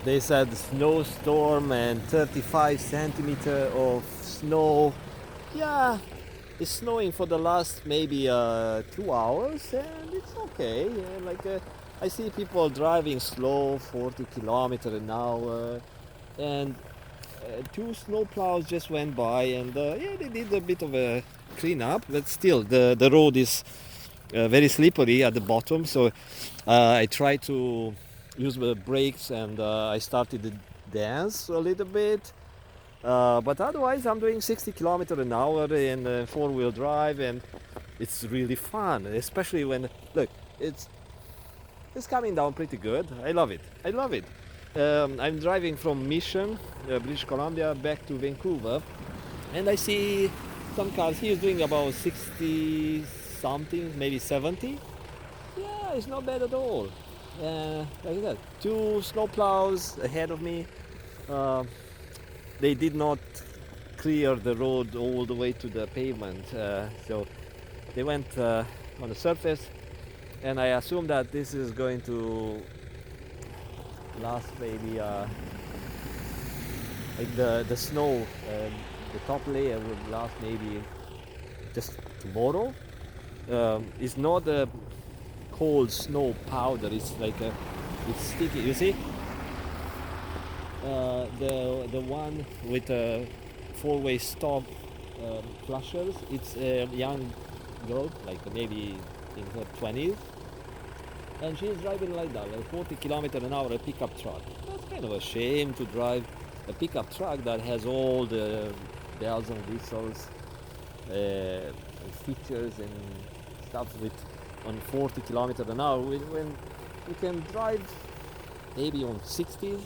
They said snowstorm and 35 centimeter of snow. Yeah, it's snowing for the last maybe 2 hours, and it's okay. I see people driving slow, 40 kilometer an hour, and two snow plows just went by, and yeah, they did a bit of a cleanup, but still the road is very slippery at the bottom. So I tried to use the brakes, and I started to dance a little bit. But otherwise, I'm doing 60 kilometer an hour in four-wheel drive, and it's really fun. Especially when look, it's it's coming down pretty good. I love it. I love it. I'm driving from Mission, British Columbia, back to Vancouver, and I see some cars. He is doing about 60 something, maybe 70. Yeah, it's not bad at all. Like I said, two snowplows ahead of me. Uh, they did not clear the road all the way to the pavement, so they went on the surface, and I assume that this is going to last maybe like the snow, the top layer would last maybe just tomorrow. It's not a cold snow powder. It's like it's sticky. You see, the one with four-way stop flushers. It's a young girl, like maybe in her 20s, and she's driving like that, like 40 kilometer an hour, a pickup truck. That's kind of a shame to drive a pickup truck that has all the bells and whistles, features and stuff with on 40 kilometer an hour when you can drive maybe on 60s.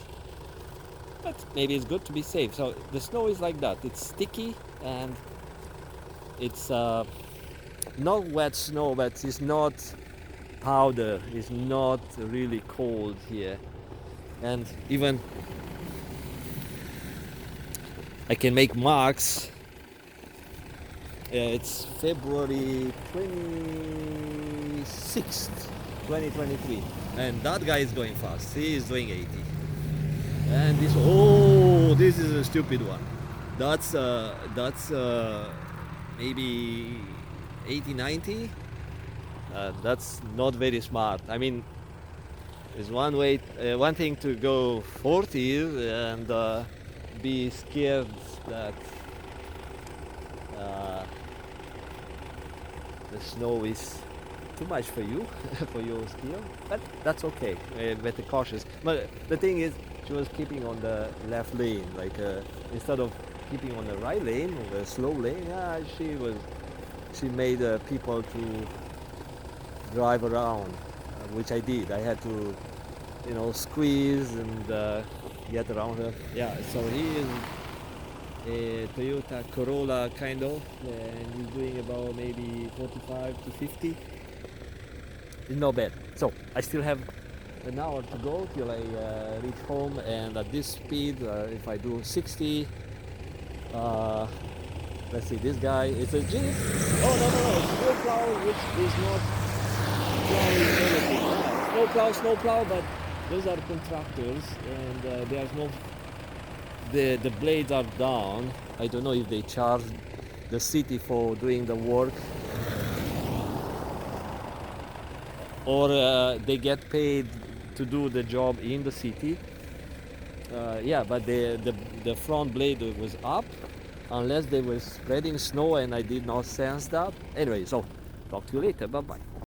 But maybe it's good to be safe. So the snow is like that. It's sticky, and it's not wet snow, but it's not powder. It's not really cold here. And even I can make marks. It's February 26th, 2023. And that guy is going fast. He is doing 80. And this is a stupid one. That's maybe 80, 90. That's not very smart. I mean, it's one thing to go 40 and be scared that uh, the snow is too much for you, for your skill. But that's okay. Better cautious. But the thing is, she was keeping on the left lane, like instead of keeping on the right lane or the slow lane. Yeah, she made people to drive around, which I did. I had to, squeeze and get around her. Yeah, so he is a Toyota Corolla kind of, and he's doing about maybe 45 to 50. It's not bad. So I still have an hour to go till I reach home, and at this speed, if I do 60, uh, let's see, this guy, it's a Jeep. Oh, no, it's snowplow, which is not plowing anything. Snowplow, but those are contractors, and there's no, the blades are down. I don't know if they charge the city for doing the work, or they get paid to do the job in the city. Yeah, but the front blade was up, unless they were spreading snow and I did not sense that. Anyway, so talk to you later. Bye bye.